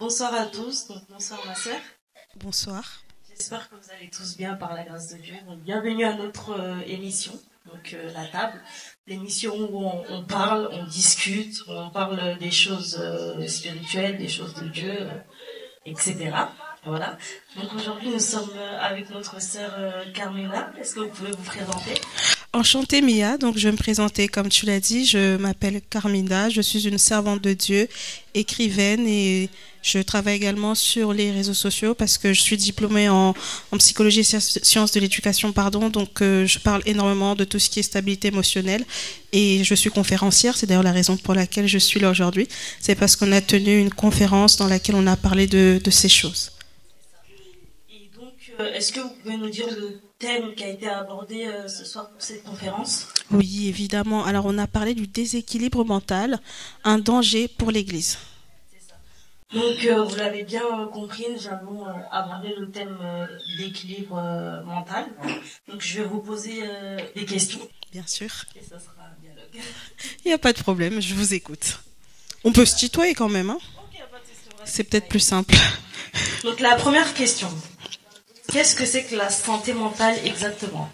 Bonsoir à tous, donc bonsoir ma sœur. Bonsoir. J'espère que vous allez tous bien par la grâce de Dieu. Donc, bienvenue à notre émission, donc La Table, l'émission où on parle, on discute, on parle des choses spirituelles, des choses de Dieu, etc. Voilà. Donc aujourd'hui nous sommes avec notre sœur Carmela. Est-ce que vous pouvez vous présenter? Enchantée Mia, donc je vais me présenter comme tu l'as dit, je m'appelle Carmina, je suis une servante de Dieu, écrivaine et je travaille également sur les réseaux sociaux parce que je suis diplômée en psychologie et sciences de l'éducation, pardon, donc je parle énormément de tout ce qui est stabilité émotionnelle et je suis conférencière, c'est d'ailleurs la raison pour laquelle je suis là aujourd'hui, c'est parce qu'on a tenu une conférence dans laquelle on a parlé de ces choses. Et donc, est-ce que vous pouvez nous dire le thème qui a été abordé ce soir pour cette conférence? Oui, évidemment. Alors, on a parlé du déséquilibre mental, un danger pour l'Église. Donc, vous l'avez bien compris, nous allons aborder le thème d'équilibre mental. Donc, je vais vous poser des questions. Bien sûr. Et ça sera un dialogue. Il n'y a pas de problème, je vous écoute. On peut se tutoyer quand même, hein? C'est peut-être plus simple. Donc, la première question. Qu'est-ce que c'est que la santé mentale exactement?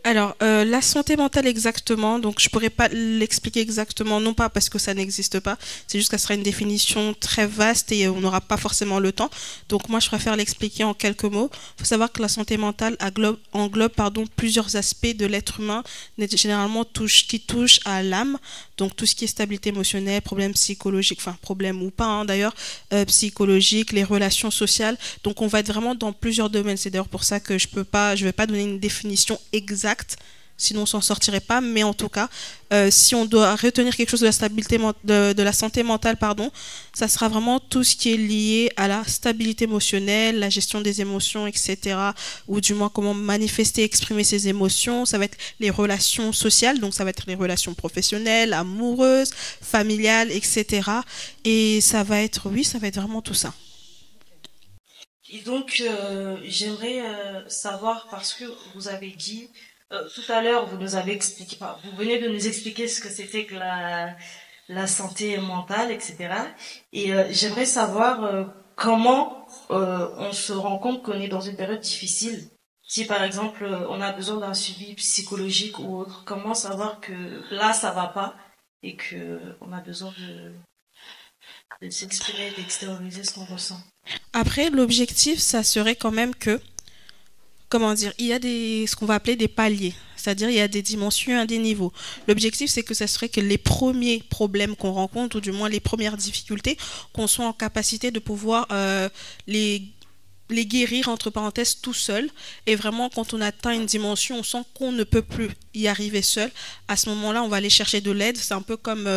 Alors, la santé mentale exactement, donc je pourrais pas l'expliquer exactement, non pas parce que ça n'existe pas, c'est juste que ça sera une définition très vaste et on n'aura pas forcément le temps. Donc moi, je préfère l'expliquer en quelques mots. Il faut savoir que la santé mentale englobe plusieurs aspects de l'être humain, généralement qui touchent à l'âme, donc tout ce qui est stabilité émotionnelle, problèmes psychologiques, enfin problèmes ou pas hein, d'ailleurs, psychologiques, les relations sociales. Donc on va être vraiment dans plusieurs domaines. C'est d'ailleurs pour ça que je vais pas donner une définition exacte, sinon on s'en sortirait pas. Mais en tout cas, si on doit retenir quelque chose de la stabilité de la santé mentale, pardon, ça sera vraiment tout ce qui est lié à la stabilité émotionnelle, la gestion des émotions, etc. Ou du moins comment manifester, exprimer ses émotions. Ça va être les relations sociales, donc ça va être les relations professionnelles, amoureuses, familiales, etc. Et ça va être, oui, ça va être vraiment tout ça. Et donc, j'aimerais savoir, parce que vous avez dit, tout à l'heure, vous nous avez expliqué, enfin, vous venez de nous expliquer ce que c'était que la santé mentale, etc. Et j'aimerais savoir comment on se rend compte qu'on est dans une période difficile. Si par exemple on a besoin d'un suivi psychologique ou autre, comment savoir que là ça va pas et que on a besoin de s'exprimer, d'extérioriser ce qu'on ressent. Après, l'objectif, ça serait quand même que, comment dire, il y a ce qu'on va appeler des paliers. C'est-à-dire, il y a des dimensions, des niveaux. L'objectif, c'est que ce serait que les premiers problèmes qu'on rencontre, ou du moins les premières difficultés, qu'on soit en capacité de pouvoir les guérir, entre parenthèses, tout seul. Et vraiment, quand on atteint une dimension, on sent qu'on ne peut plus y arriver seul. À ce moment-là, on va aller chercher de l'aide. C'est un peu comme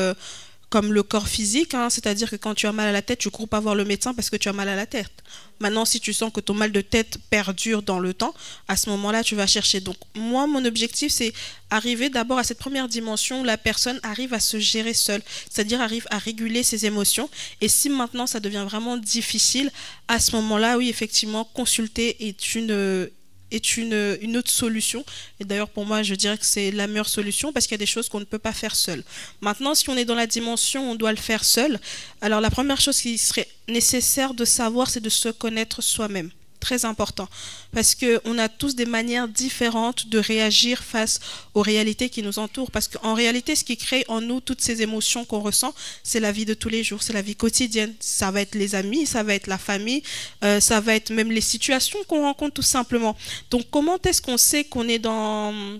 le corps physique, hein, c'est-à-dire que quand tu as mal à la tête, tu ne cours pas voir le médecin parce que tu as mal à la tête. Maintenant, si tu sens que ton mal de tête perdure dans le temps, à ce moment-là, tu vas chercher. Donc, moi, mon objectif, c'est arriver d'abord à cette première dimension où la personne arrive à se gérer seule, c'est-à-dire arrive à réguler ses émotions. Et si maintenant, ça devient vraiment difficile, à ce moment-là, oui, effectivement, consulter est une autre solution. Et d'ailleurs, pour moi, je dirais que c'est la meilleure solution parce qu'il y a des choses qu'on ne peut pas faire seul. Maintenant, si on est dans la dimension où on doit le faire seul, alors la première chose qui serait nécessaire de savoir, c'est de se connaître soi-même. Très important. Parce qu'on a tous des manières différentes de réagir face aux réalités qui nous entourent. Parce qu'en réalité, ce qui crée en nous toutes ces émotions qu'on ressent, c'est la vie de tous les jours, c'est la vie quotidienne. Ça va être les amis, ça va être la famille, ça va être même les situations qu'on rencontre tout simplement. Donc comment est-ce qu'on sait qu'on est dans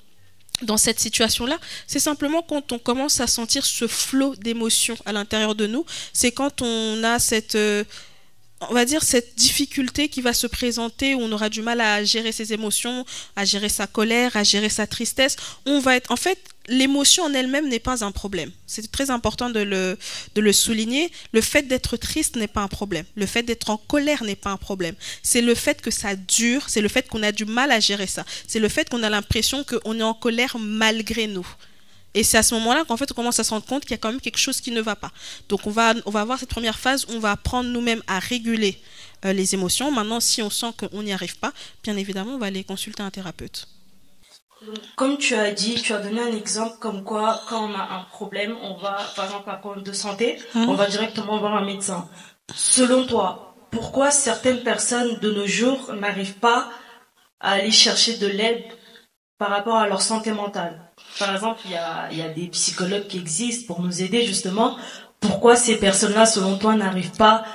cette situation-là, c'est simplement quand on commence à sentir ce flot d'émotions à l'intérieur de nous, c'est quand on a on va dire cette difficulté qui va se présenter où on aura du mal à gérer ses émotions, à gérer sa colère, à gérer sa tristesse. On va être, en fait, l'émotion en elle-même n'est pas un problème. C'est très important de le souligner. Le fait d'être triste n'est pas un problème. Le fait d'être en colère n'est pas un problème. C'est le fait que ça dure, c'est le fait qu'on a du mal à gérer ça. C'est le fait qu'on a l'impression qu'on est en colère malgré nous. Et c'est à ce moment-là qu'en fait on commence à se rendre compte qu'il y a quand même quelque chose qui ne va pas. Donc on va avoir cette première phase où on va apprendre nous-mêmes à réguler les émotions. Maintenant, si on sent qu'on n'y arrive pas, bien évidemment, on va aller consulter un thérapeute. Comme tu as dit, tu as donné un exemple comme quoi, quand on a un problème, on va, par exemple, un problème de santé, on va directement voir un médecin. selon toi, pourquoi certaines personnes de nos jours n'arrivent pas à aller chercher de l'aide par rapport à leur santé mentale? Par exemple, il y a des psychologues qui existent pour nous aider justement. Pourquoi ces personnes-là, selon toi, n'arrivent pas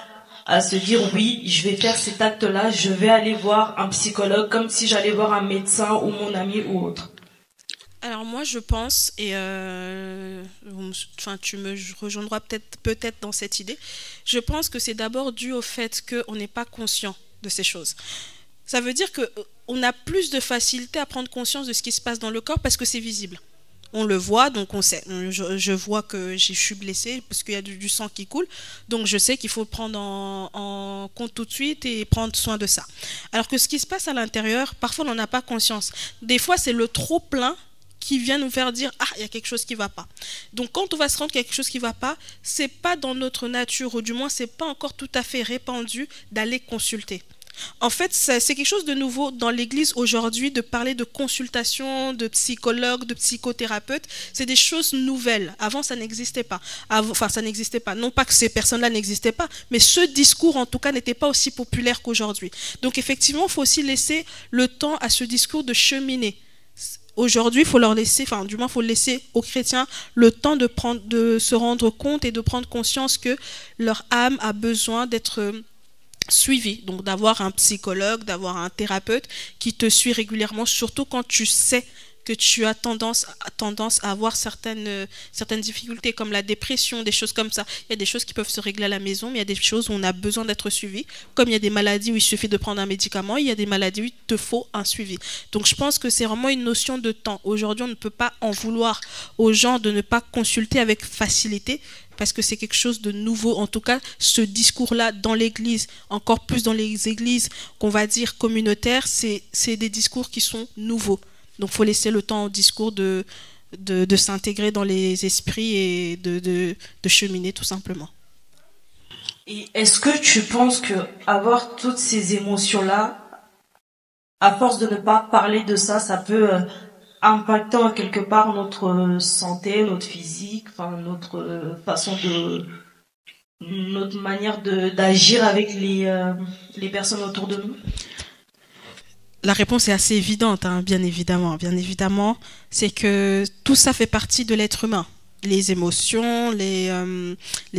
à se dire oui, je vais faire cet acte-là, je vais aller voir un psychologue comme si j'allais voir un médecin ou mon ami ou autre? Alors moi je pense, et enfin, tu me rejoindras peut-être dans cette idée, je pense que c'est d'abord dû au fait qu'on n'est pas conscient de ces choses. Ça veut dire que on a plus de facilité à prendre conscience de ce qui se passe dans le corps parce que c'est visible. On le voit, donc on sait. Je vois que je suis blessée parce qu'il y a du sang qui coule. Donc je sais qu'il faut prendre en compte tout de suite et prendre soin de ça. Alors que ce qui se passe à l'intérieur, parfois on n'en a pas conscience. Des fois c'est le trop plein qui vient nous faire dire ah il y a quelque chose qui va pas. Donc quand on va se rendre qu'il y a quelque chose qui va pas, c'est pas dans notre nature ou du moins c'est pas encore tout à fait répandu d'aller consulter. En fait, c'est quelque chose de nouveau dans l'Église aujourd'hui de parler de consultation, de psychologue, de psychothérapeute. C'est des choses nouvelles. Avant, ça n'existait pas. Enfin, ça n'existait pas. Non pas que ces personnes-là n'existaient pas, mais ce discours, en tout cas, n'était pas aussi populaire qu'aujourd'hui. Donc, effectivement, il faut aussi laisser le temps à ce discours de cheminer. Aujourd'hui, il faut leur laisser, enfin, du moins, il faut laisser aux chrétiens le temps de se rendre compte et de prendre conscience que leur âme a besoin d'être suivi, donc d'avoir un psychologue, d'avoir un thérapeute qui te suit régulièrement, surtout quand tu sais que tu as tendance à avoir certaines difficultés comme la dépression, des choses comme ça. Il y a des choses qui peuvent se régler à la maison, mais il y a des choses où on a besoin d'être suivi. Comme il y a des maladies où il suffit de prendre un médicament, il y a des maladies où il te faut un suivi. Donc je pense que c'est vraiment une notion de temps. Aujourd'hui, on ne peut pas en vouloir aux gens de ne pas consulter avec facilité parce que c'est quelque chose de nouveau. En tout cas, ce discours-là dans l'Église, encore plus dans les églises qu'on va dire communautaires, c'est des discours qui sont nouveaux. Donc, il faut laisser le temps au discours de s'intégrer dans les esprits et de cheminer tout simplement. Et est-ce que tu penses que avoir toutes ces émotions-là, à force de ne pas parler de ça, ça peut impacter en quelque part notre santé, notre physique, enfin notre façon de, notre manière de d'agir avec les personnes autour de nous? La réponse est assez évidente, hein, bien évidemment. Bien évidemment, c'est que tout ça fait partie de l'être humain. Les émotions, les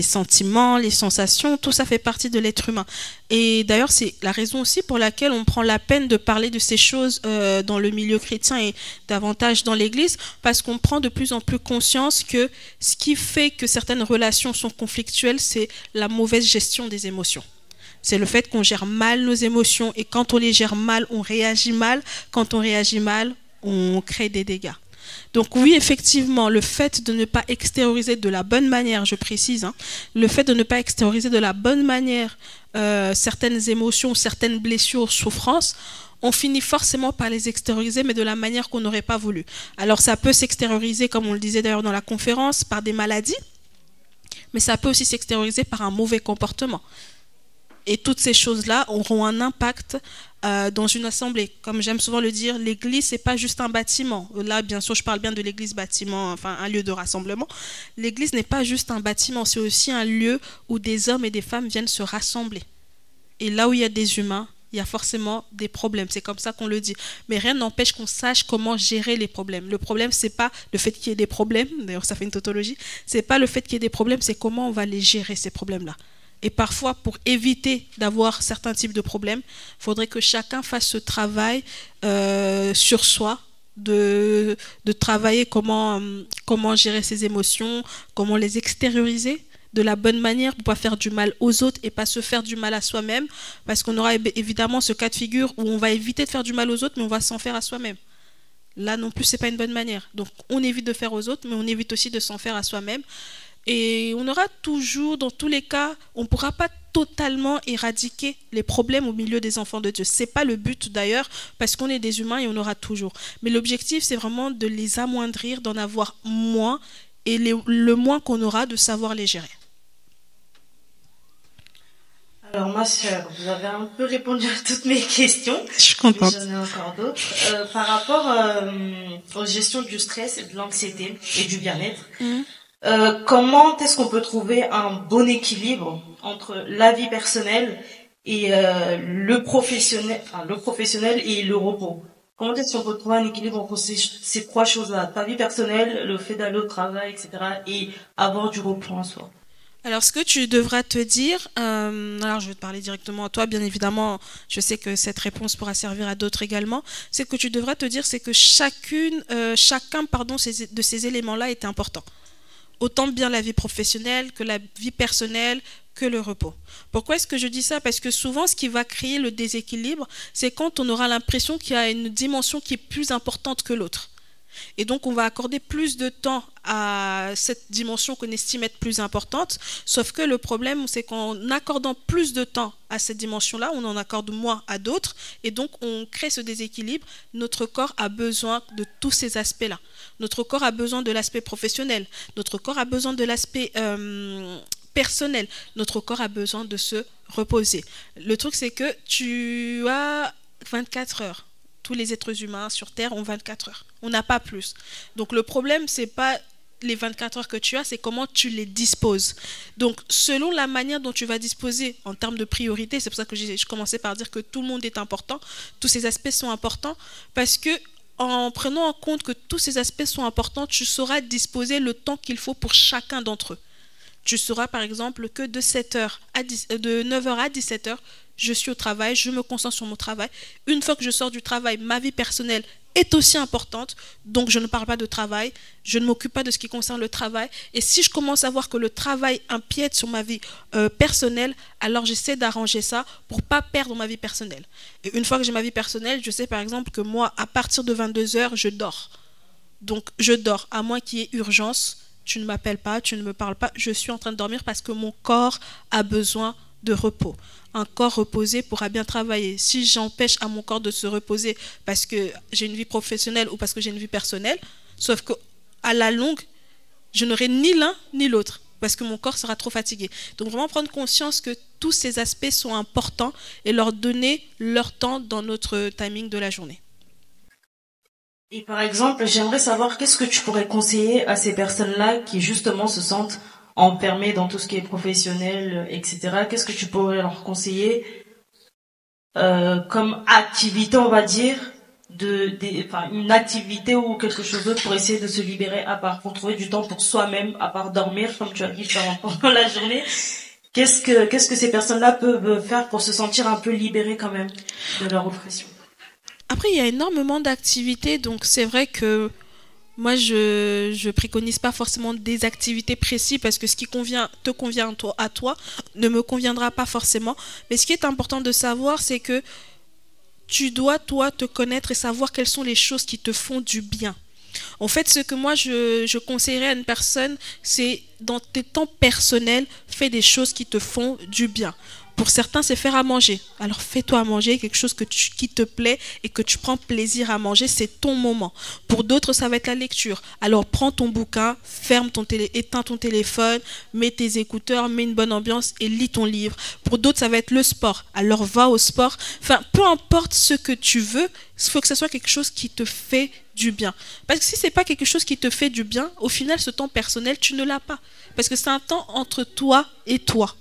sentiments, les sensations, tout ça fait partie de l'être humain. Et d'ailleurs, c'est la raison aussi pour laquelle on prend la peine de parler de ces choses dans le milieu chrétien et davantage dans l'Église, parce qu'on prend de plus en plus conscience que ce qui fait que certaines relations sont conflictuelles, c'est la mauvaise gestion des émotions. C'est le fait qu'on gère mal nos émotions et quand on les gère mal, on réagit mal. Quand on réagit mal, on crée des dégâts. Donc oui, effectivement, le fait de ne pas extérioriser de la bonne manière, je précise, hein, le fait de ne pas extérioriser de la bonne manière certaines émotions, certaines blessures, souffrances, on finit forcément par les extérioriser, mais de la manière qu'on n'aurait pas voulu. Alors ça peut s'extérioriser, comme on le disait d'ailleurs dans la conférence, par des maladies, mais ça peut aussi s'extérioriser par un mauvais comportement. Et toutes ces choses-là auront un impact dans une assemblée. Comme j'aime souvent le dire, l'église, c'est pas juste un bâtiment. Là, bien sûr, je parle bien de l'église bâtiment, enfin un lieu de rassemblement. L'église n'est pas juste un bâtiment, c'est aussi un lieu où des hommes et des femmes viennent se rassembler. Et là où il y a des humains, il y a forcément des problèmes. C'est comme ça qu'on le dit. Mais rien n'empêche qu'on sache comment gérer les problèmes. Le problème, c'est pas le fait qu'il y ait des problèmes. D'ailleurs, ça fait une tautologie. C'est pas le fait qu'il y ait des problèmes, c'est comment on va les gérer, ces problèmes-là. Et parfois, pour éviter d'avoir certains types de problèmes, il faudrait que chacun fasse ce travail sur soi, de travailler comment gérer ses émotions, comment les extérioriser de la bonne manière pour ne pas faire du mal aux autres et pas se faire du mal à soi-même, parce qu'on aura évidemment ce cas de figure où on va éviter de faire du mal aux autres, mais on va s'en faire à soi-même. Là non plus, c'est pas une bonne manière. Donc on évite de faire aux autres, mais on évite aussi de s'en faire à soi-même. Et on aura toujours, dans tous les cas, on ne pourra pas totalement éradiquer les problèmes au milieu des enfants de Dieu. Ce n'est pas le but d'ailleurs, parce qu'on est des humains et on aura toujours. Mais l'objectif, c'est vraiment de les amoindrir, d'en avoir moins, et le moins qu'on aura, de savoir les gérer. Alors ma sœur, vous avez un peu répondu à toutes mes questions. Je suis contente. J'en ai encore d'autres. Par rapport aux gestions du stress et de l'anxiété et du bien-être, comment est-ce qu'on peut trouver un bon équilibre entre la vie personnelle et le professionnel et le repos. Comment est-ce qu'on peut trouver un équilibre entre ces trois choses-là, ta vie personnelle, le fait d'aller au travail, etc., et avoir du repos en soi? Alors, ce que tu devras te dire, alors je vais te parler directement à toi, bien évidemment, je sais que cette réponse pourra servir à d'autres également. Ce que tu devras te dire, c'est que chacun, pardon, de ces éléments-là est important. Autant bien la vie professionnelle que la vie personnelle, que le repos. Pourquoi est-ce que je dis ça? Parce que souvent, ce qui va créer le déséquilibre, c'est quand on aura l'impression qu'il y a une dimension qui est plus importante que l'autre. Et donc, on va accorder plus de temps à cette dimension qu'on estime être plus importante. Sauf que le problème, c'est qu'en accordant plus de temps à cette dimension-là, on en accorde moins à d'autres. Et donc, on crée ce déséquilibre. Notre corps a besoin de tous ces aspects-là. Notre corps a besoin de l'aspect professionnel. Notre corps a besoin de l'aspect personnel. Notre corps a besoin de se reposer. Le truc, c'est que tu as 24 heures. Tous les êtres humains sur Terre ont 24 heures. On n'a pas plus. Donc le problème, c'est pas les 24 heures que tu as, c'est comment tu les disposes. Donc selon la manière dont tu vas disposer en termes de priorité, c'est pour ça que je commençais par dire que tout le monde est important, tous ces aspects sont importants, parce que en prenant en compte que tous ces aspects sont importants, tu sauras disposer le temps qu'il faut pour chacun d'entre eux. Tu sauras par exemple que de 9h à 17h, je suis au travail, je me concentre sur mon travail. Une fois que je sors du travail, ma vie personnelle est aussi importante, donc je ne parle pas de travail, je ne m'occupe pas de ce qui concerne le travail. Et si je commence à voir que le travail empiète sur ma vie personnelle, alors j'essaie d'arranger ça pour ne pas perdre ma vie personnelle. Et une fois que j'ai ma vie personnelle, je sais par exemple que moi, à partir de 22h, je dors. Donc je dors, à moins qu'il y ait urgence. Tu ne m'appelles pas, tu ne me parles pas, je suis en train de dormir parce que mon corps a besoin de repos. Un corps reposé pourra bien travailler. Si j'empêche à mon corps de se reposer parce que j'ai une vie professionnelle ou parce que j'ai une vie personnelle, sauf qu'à la longue, je n'aurai ni l'un ni l'autre parce que mon corps sera trop fatigué. Donc vraiment prendre conscience que tous ces aspects sont importants et leur donner leur temps dans notre timing de la journée. Et par exemple, j'aimerais savoir qu'est-ce que tu pourrais conseiller à ces personnes-là qui justement se sentent enfermées dans tout ce qui est professionnel, etc. Qu'est-ce que tu pourrais leur conseiller comme activité, on va dire, une activité ou quelque chose d'autre pour essayer de se libérer à part, pour trouver du temps pour soi-même, à part dormir, comme tu as dit pendant la journée. Qu'est-ce que ces personnes-là peuvent faire pour se sentir un peu libérées quand même de leur oppression? Après, il y a énormément d'activités, donc c'est vrai que moi, je préconise pas forcément des activités précises parce que ce qui te convient à toi ne me conviendra pas forcément. Mais ce qui est important de savoir, c'est que tu dois, toi, te connaître et savoir quelles sont les choses qui te font du bien. En fait, ce que moi, je conseillerais à une personne, c'est dans tes temps personnels, fais des choses qui te font du bien. Pour certains, c'est faire à manger. Alors fais-toi à manger, quelque chose qui te plaît et que tu prends plaisir à manger, c'est ton moment. Pour d'autres, ça va être la lecture. Alors prends ton bouquin, éteins ton téléphone, mets tes écouteurs, mets une bonne ambiance et lis ton livre. Pour d'autres, ça va être le sport. Alors va au sport. Enfin, peu importe ce que tu veux, il faut que ce soit quelque chose qui te fait du bien. Parce que si c'est pas quelque chose qui te fait du bien, au final, ce temps personnel, tu ne l'as pas. Parce que c'est un temps entre toi et toi.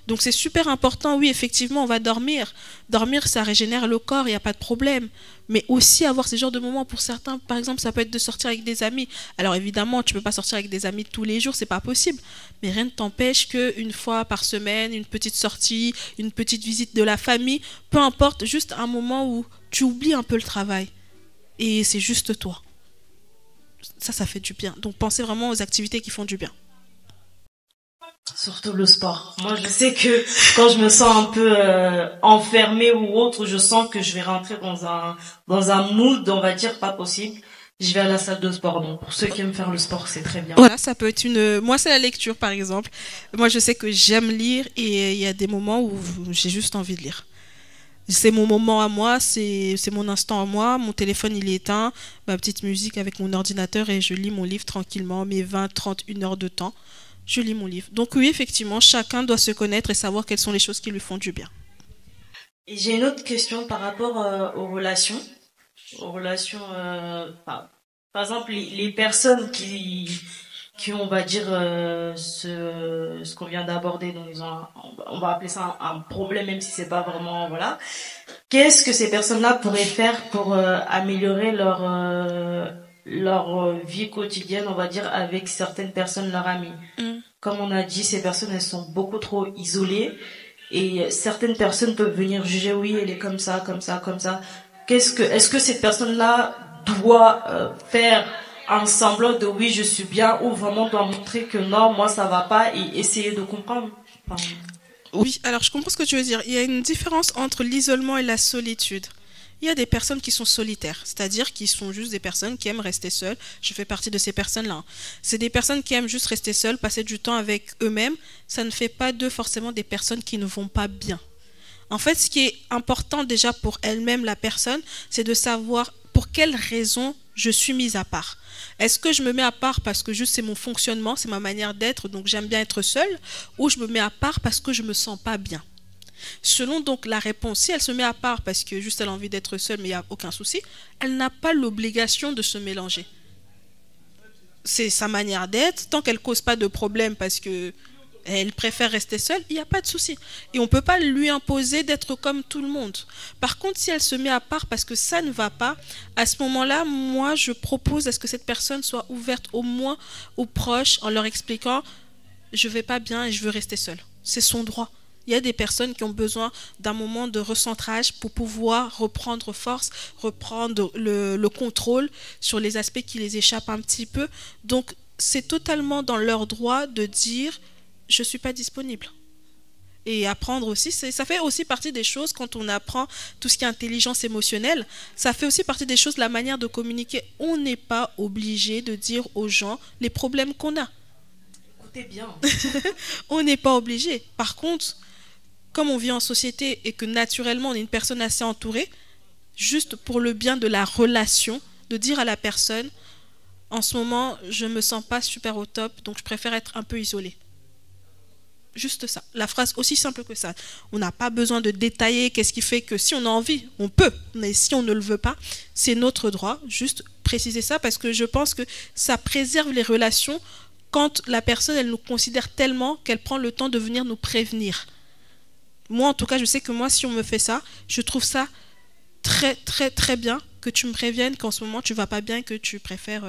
Donc c'est super important, oui, effectivement, on va dormir. Dormir, ça régénère le corps, il n'y a pas de problème. Mais aussi avoir ces genres de moments pour certains, par exemple, ça peut être de sortir avec des amis. Alors évidemment, tu ne peux pas sortir avec des amis tous les jours, c'est pas possible. Mais rien ne t'empêche qu'une fois par semaine, une petite sortie, une petite visite de la famille, peu importe, juste un moment où tu oublies un peu le travail. Et c'est juste toi. Ça fait du bien. Donc pensez vraiment aux activités qui font du bien. Surtout le sport. Moi, je sais que quand je me sens un peu enfermée ou autre, je sens que je vais rentrer dans un mood, on va dire, pas possible. Je vais à la salle de sport. Donc, pour ceux qui aiment faire le sport, c'est très bien. Voilà, ça peut être moi, c'est la lecture, par exemple. Moi, je sais que j'aime lire et il y a des moments où j'ai juste envie de lire. C'est mon moment à moi, c'est mon instant à moi. Mon téléphone, il est éteint. Ma petite musique avec mon ordinateur et je lis mon livre tranquillement, mes 20, 30, 1 heure de temps. Je lis mon livre. Donc oui, effectivement, chacun doit se connaître et savoir quelles sont les choses qui lui font du bien. Et j'ai une autre question par rapport aux relations. Aux relations, par exemple, les personnes qui ont, on va dire, ce qu'on vient d'aborder, donc ils ont, on va appeler ça un problème, même si c'est pas vraiment, voilà. Qu'est-ce que ces personnes-là pourraient faire pour améliorer leur vie quotidienne, on va dire, avec certaines personnes, leurs amis. Comme on a dit, ces personnes, elles sont beaucoup trop isolées et certaines personnes peuvent venir juger, oui, elle est comme ça, comme ça, comme ça. Est-ce que cette personne-là doit faire un semblant de oui, je suis bien, ou vraiment doit montrer que non, moi ça va pas, et essayer de comprendre? Enfin, Oui, alors je comprends ce que tu veux dire. Il y a une différence entre l'isolement et la solitude. Il y a des personnes qui sont solitaires, c'est-à-dire qui sont juste des personnes qui aiment rester seules. Je fais partie de ces personnes-là. C'est des personnes qui aiment juste rester seules, passer du temps avec eux-mêmes. Ça ne fait pas d'eux forcément des personnes qui ne vont pas bien. En fait, ce qui est important déjà pour elle-même, la personne, c'est de savoir pour quelles raisons je suis mise à part. Est-ce que je me mets à part parce que juste c'est mon fonctionnement, c'est ma manière d'être, donc j'aime bien être seule, ou je me mets à part parce que je me sens pas bien? Selon donc la réponse, si elle se met à part parce que juste elle a envie d'être seule, mais il n'y a aucun souci, elle n'a pas l'obligation de se mélanger. C'est sa manière d'être, tant qu'elle ne cause pas de problème parce que elle préfère rester seule, il n'y a pas de souci. Et on ne peut pas lui imposer d'être comme tout le monde. Par contre, si elle se met à part parce que ça ne va pas, à ce moment-là, moi, je propose à ce que cette personne soit ouverte au moins aux proches en leur expliquant « je ne vais pas bien et je veux rester seule ». C'est son droit. Il y a des personnes qui ont besoin d'un moment de recentrage pour pouvoir reprendre force, reprendre le contrôle sur les aspects qui les échappent un petit peu. Donc, c'est totalement dans leur droit de dire « je ne suis pas disponible ». Et apprendre aussi, ça fait aussi partie des choses quand on apprend tout ce qui est intelligence émotionnelle, ça fait aussi partie des choses, la manière de communiquer. On n'est pas obligé de dire aux gens les problèmes qu'on a. écoutez bien. On n'est pas obligé. Par contre, comme on vit en société et que naturellement on est une personne assez entourée, juste pour le bien de la relation, de dire à la personne, en ce moment, je ne me sens pas super au top, donc je préfère être un peu isolée. Juste ça. La phrase aussi simple que ça. On n'a pas besoin de détailler qu'est-ce qui fait que si on a envie, on peut, mais si on ne le veut pas, c'est notre droit. Juste préciser ça parce que je pense que ça préserve les relations quand la personne, elle nous considère tellement qu'elle prend le temps de venir nous prévenir. Moi, en tout cas, je sais que moi, si on me fait ça, je trouve ça très, très, très bien que tu me préviennes qu'en ce moment, tu vas pas bien et que tu préfères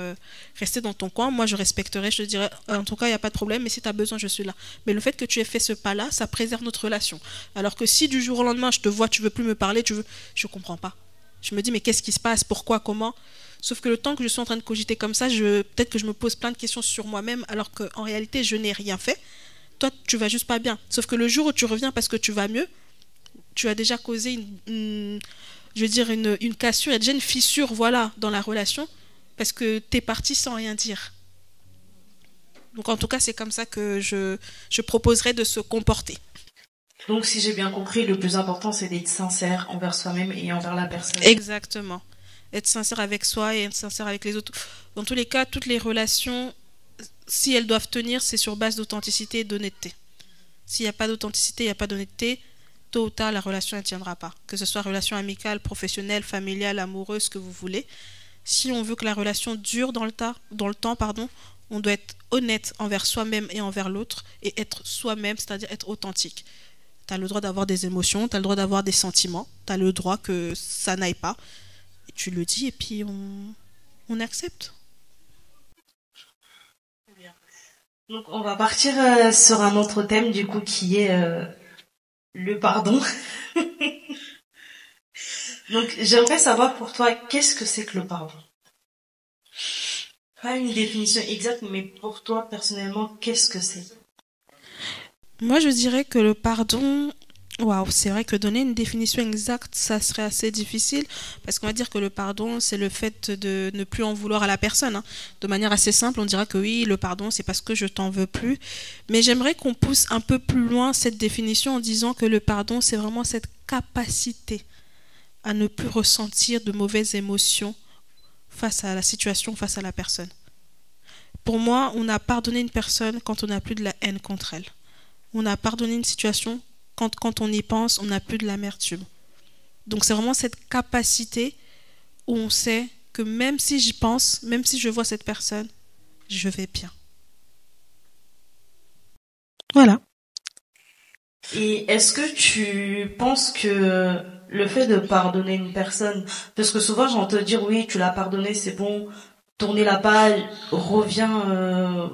rester dans ton coin. Moi, je respecterai, je te dirais, en tout cas, il n'y a pas de problème, mais si tu as besoin, je suis là. Mais le fait que tu aies fait ce pas-là, ça préserve notre relation. Alors que si du jour au lendemain, je te vois, tu veux plus me parler, je comprends pas. Je me dis, mais qu'est-ce qui se passe? Pourquoi? Comment? Sauf que le temps que je suis en train de cogiter comme ça, peut-être que je me pose plein de questions sur moi-même, alors qu'en réalité, je n'ai rien fait. Toi, tu vas juste pas bien. Sauf que le jour où tu reviens parce que tu vas mieux, tu as déjà causé je veux dire une cassure, il y a déjà une fissure, voilà, dans la relation, parce que t'es parti sans rien dire. Donc en tout cas, c'est comme ça que je proposerais de se comporter. Donc si j'ai bien compris, le plus important c'est d'être sincère envers soi-même et envers la personne. Exactement. Être sincère avec soi et être sincère avec les autres. Dans tous les cas, toutes les relations, si elles doivent tenir, c'est sur base d'authenticité et d'honnêteté. S'il n'y a pas d'authenticité, il n'y a pas d'honnêteté, tôt ou tard, la relation ne tiendra pas. Que ce soit relation amicale, professionnelle, familiale, amoureuse, ce que vous voulez. Si on veut que la relation dure dans le temps, on doit être honnête envers soi-même et envers l'autre et être soi-même, c'est-à-dire être authentique. Tu as le droit d'avoir des émotions, tu as le droit d'avoir des sentiments, tu as le droit que ça n'aille pas. Et tu le dis et puis on accepte. Donc on va partir sur un autre thème du coup qui est le pardon. Donc j'aimerais savoir pour toi, qu'est-ce que c'est que le pardon? Pas une définition exacte, mais pour toi personnellement, qu'est-ce que c'est? Moi, je dirais que le pardon, waouh, c'est vrai que donner une définition exacte, ça serait assez difficile, parce qu'on va dire que le pardon, c'est le fait de ne plus en vouloir à la personne, hein. De manière assez simple, on dira que oui, le pardon, c'est parce que je t'en veux plus. Mais j'aimerais qu'on pousse un peu plus loin cette définition en disant que le pardon, c'est vraiment cette capacité à ne plus ressentir de mauvaises émotions face à la situation, face à la personne. Pour moi, on a pardonné une personne quand on n'a plus de la haine contre elle. On a pardonné une situation quand on y pense, on n'a plus de l'amertume. Donc c'est vraiment cette capacité où on sait que même si j'y pense, même si je vois cette personne, je vais bien. Voilà. Et est-ce que tu penses que le fait de pardonner une personne, parce que souvent j'entends te dire oui, tu l'as pardonné, c'est bon, tournez la page, reviens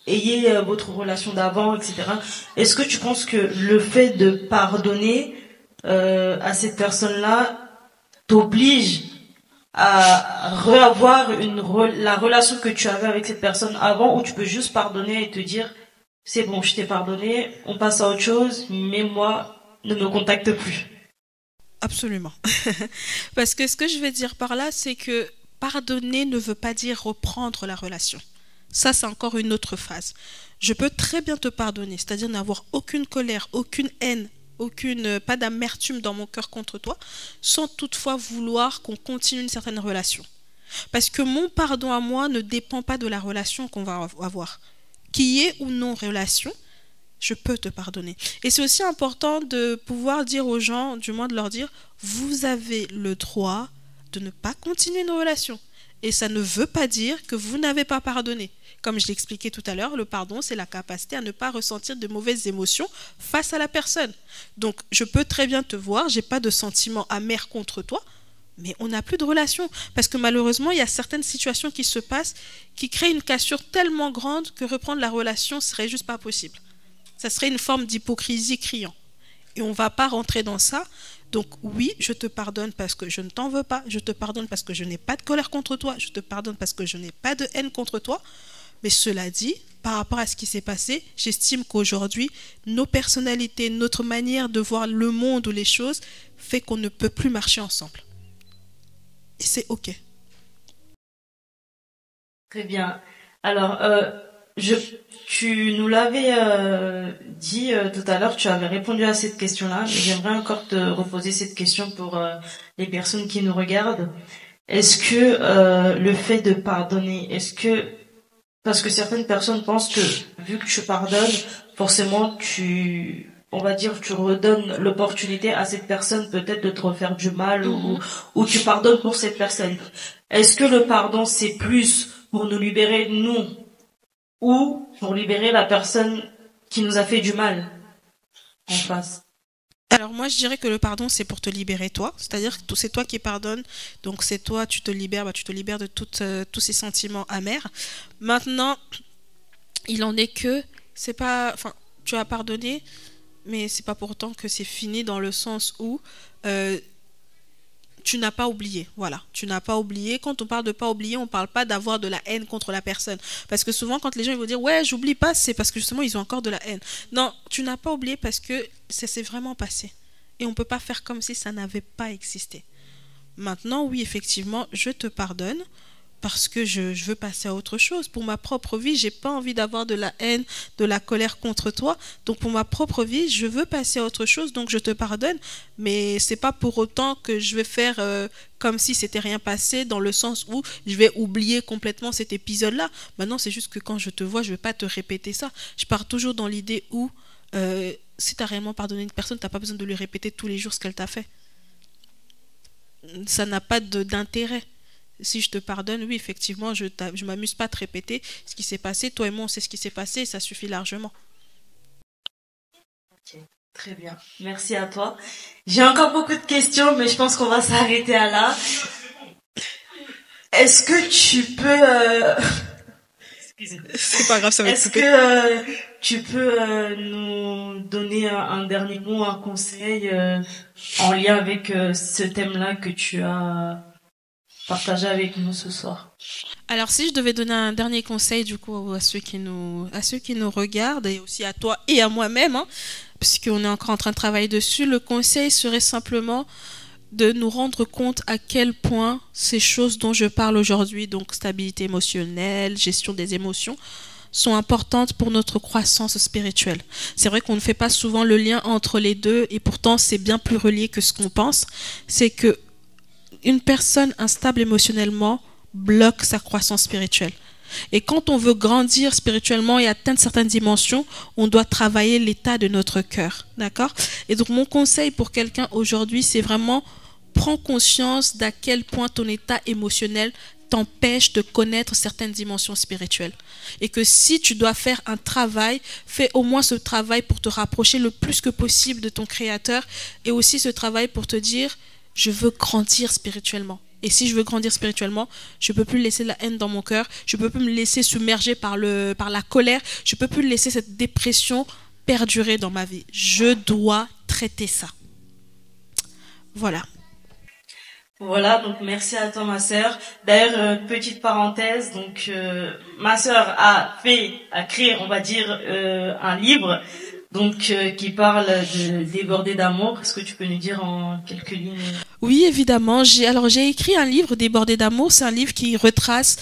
ayez votre relation d'avant, etc. Est-ce que tu penses que le fait de pardonner à cette personne-là t'oblige à reavoir la relation que tu avais avec cette personne avant, ou tu peux juste pardonner et te dire c'est bon, je t'ai pardonné, on passe à autre chose, mais moi, ne me contacte plus. Absolument. Parce que ce que je vais dire par là, c'est que pardonner ne veut pas dire reprendre la relation. Ça, c'est encore une autre phase. Je peux très bien te pardonner, c'est-à-dire n'avoir aucune colère, aucune haine, pas d'amertume dans mon cœur contre toi, sans toutefois vouloir qu'on continue une certaine relation. Parce que mon pardon à moi ne dépend pas de la relation qu'on va avoir. Qu'il y ait ou non relation, je peux te pardonner. Et c'est aussi important de pouvoir dire aux gens, du moins de leur dire, vous avez le droit de ne pas continuer une relation. Et ça ne veut pas dire que vous n'avez pas pardonné. Comme je l'expliquais tout à l'heure, le pardon, c'est la capacité à ne pas ressentir de mauvaises émotions face à la personne. Donc, je peux très bien te voir, j'ai pas de sentiment amer contre toi, mais on n'a plus de relation. Parce que malheureusement, il y a certaines situations qui se passent qui créent une cassure tellement grande que reprendre la relation serait juste pas possible. Ça serait une forme d'hypocrisie criant. Et on ne va pas rentrer dans ça. Donc oui, je te pardonne parce que je ne t'en veux pas. Je te pardonne parce que je n'ai pas de colère contre toi. Je te pardonne parce que je n'ai pas de haine contre toi. Mais cela dit, par rapport à ce qui s'est passé, j'estime qu'aujourd'hui, nos personnalités, notre manière de voir le monde ou les choses fait qu'on ne peut plus marcher ensemble. Et c'est OK. Très bien. Alors, tu nous l'avais dit tout à l'heure, tu avais répondu à cette question-là, mais j'aimerais encore te reposer cette question pour les personnes qui nous regardent. Est-ce que le fait de pardonner, parce que certaines personnes pensent que vu que tu pardonnes, forcément on va dire, tu redonnes l'opportunité à cette personne peut-être de te refaire du mal, ou tu pardonnes pour cette personne. Est-ce que le pardon c'est plus pour nous libérer nous, ou pour libérer la personne qui nous a fait du mal en face? Alors moi je dirais que le pardon c'est pour te libérer toi, c'est-à-dire que c'est toi qui pardonnes, donc c'est toi, tu te libères, tu te libères de tous ces sentiments amers. Maintenant, il en est que c'est pas, enfin tu as pardonné, mais c'est pas pour autant que c'est fini dans le sens où tu n'as pas oublié. Voilà, tu n'as pas oublié. Quand on parle de pas oublier, on parle pas d'avoir de la haine contre la personne. Parce que souvent, quand les gens ils vont dire ouais, j'oublie pas, c'est parce que justement ils ont encore de la haine. Non, tu n'as pas oublié parce que ça s'est vraiment passé. Et on peut pas faire comme si ça n'avait pas existé. Maintenant, oui, effectivement, je te pardonne parce que je veux passer à autre chose. Pour ma propre vie, j'ai pas envie d'avoir de la haine, de la colère contre toi. Donc pour ma propre vie, je veux passer à autre chose, donc je te pardonne. Mais c'est pas pour autant que je vais faire comme si c'était rien passé, dans le sens où je vais oublier complètement cet épisode-là. Maintenant, c'est juste que quand je te vois, je vais pas te répéter ça. Je pars toujours dans l'idée où si tu as réellement pardonné une personne, tu n'as pas besoin de lui répéter tous les jours ce qu'elle t'a fait. Ça n'a pas d'intérêt. Si je te pardonne, oui, effectivement, je m'amuse pas à te répéter ce qui s'est passé. Toi et moi, on sait ce qui s'est passé et ça suffit largement. Ok, très bien. Merci à toi. J'ai encore beaucoup de questions, mais je pense qu'on va s'arrêter à là. Est-ce que tu peux... C'est pas grave, ça va être coupé. Est-ce que tu peux nous donner un dernier mot, un conseil en lien avec ce thème-là que tu as partagé avec nous ce soir? Alors, si je devais donner un dernier conseil, du coup, à ceux qui nous regardent, et aussi à toi et à moi-même, hein, puisqu'on est encore en train de travailler dessus, le conseil serait simplement de nous rendre compte à quel point ces choses dont je parle aujourd'hui, donc stabilité émotionnelle, gestion des émotions, sont importantes pour notre croissance spirituelle. C'est vrai qu'on ne fait pas souvent le lien entre les deux, et pourtant c'est bien plus relié que ce qu'on pense. C'est que une personne instable émotionnellement bloque sa croissance spirituelle. Et quand on veut grandir spirituellement et atteindre certaines dimensions, on doit travailler l'état de notre cœur. D'accord? Et donc mon conseil pour quelqu'un aujourd'hui, c'est vraiment prends conscience d'à quel point ton état émotionnel t'empêche de connaître certaines dimensions spirituelles. Et que si tu dois faire un travail, fais au moins ce travail pour te rapprocher le plus que possible de ton Créateur, et aussi ce travail pour te dire, je veux grandir spirituellement. Et si je veux grandir spirituellement, je ne peux plus laisser la haine dans mon cœur, je ne peux plus me laisser submerger par la colère, je ne peux plus laisser cette dépression perdurer dans ma vie. Je dois traiter ça. Voilà. Voilà, donc merci à toi ma sœur. D'ailleurs, petite parenthèse, donc ma sœur a créé, on va dire, un livre, donc qui parle de déborder d'amour. Est-ce que tu peux nous dire en quelques lignes? Oui, évidemment. J'ai écrit un livre, Débordé d'amour. C'est un livre qui retrace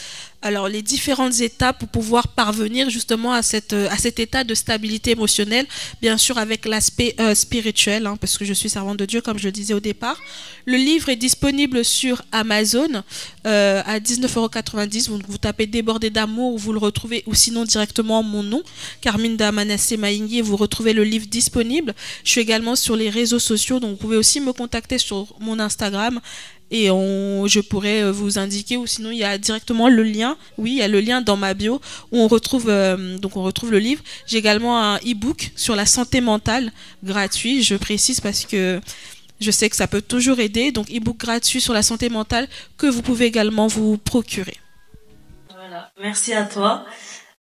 les différentes étapes pour pouvoir parvenir justement à cet état de stabilité émotionnelle, bien sûr avec l'aspect spirituel, hein, parce que je suis servante de Dieu, comme je le disais au départ. Le livre est disponible sur Amazon à 19,90 €. Vous tapez Débordé d'amour, vous le retrouvez, ou sinon directement mon nom, Carminda Manassé Maïngui, et vous retrouvez le livre disponible. Je suis également sur les réseaux sociaux, donc vous pouvez aussi me contacter sur mon Instagram et je pourrais vous indiquer, ou sinon il y a directement le lien. Oui, il y a le lien dans ma bio où on retrouve le livre. J'ai également un e-book sur la santé mentale gratuit, je précise parce que je sais que ça peut toujours aider. Donc e-book gratuit sur la santé mentale que vous pouvez également vous procurer. Voilà, merci à toi.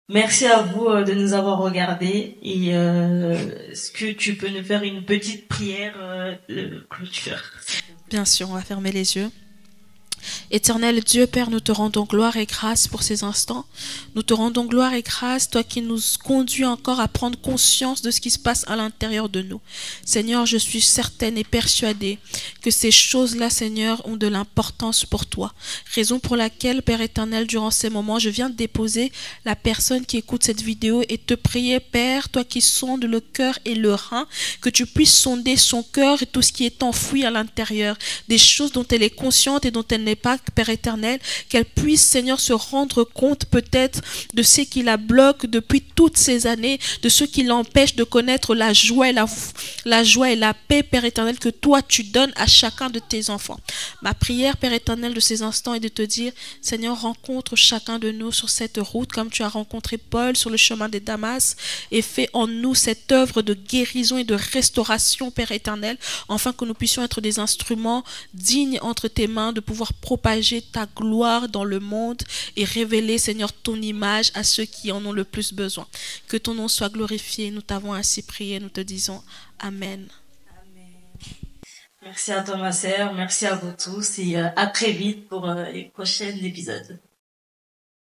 Merci à vous de nous avoir regardés, et est-ce que tu peux nous faire une petite prière de clôture? Bien sûr, on va fermer les yeux. Éternel Dieu, Père, nous te rendons gloire et grâce pour ces instants. Nous te rendons gloire et grâce, toi qui nous conduis encore à prendre conscience de ce qui se passe à l'intérieur de nous. Seigneur, je suis certaine et persuadée que ces choses-là, Seigneur, ont de l'importance pour toi. Raison pour laquelle, Père éternel, durant ces moments, je viens de déposer la personne qui écoute cette vidéo et te prier, Père, toi qui sondes le cœur et le rein, que tu puisses sonder son cœur et tout ce qui est enfoui à l'intérieur, des choses dont elle est consciente et dont elle n'est pas, Père éternel, qu'elle puisse, Seigneur, se rendre compte peut-être de ce qui la bloque depuis toutes ces années, de ce qui l'empêche de connaître la joie et la paix, Père éternel, que toi tu donnes à chacun de tes enfants. Ma prière, Père éternel, de ces instants est de te dire, Seigneur, rencontre chacun de nous sur cette route comme tu as rencontré Paul sur le chemin des Damas, et fais en nous cette œuvre de guérison et de restauration, Père éternel, afin que nous puissions être des instruments dignes entre tes mains, de pouvoir propager ta gloire dans le monde et révéler, Seigneur, ton image à ceux qui en ont le plus besoin. Que ton nom soit glorifié. Nous t'avons ainsi prié. Nous te disons Amen. Merci à toi ma sœur, merci à vous tous, et à très vite pour les prochains épisodes.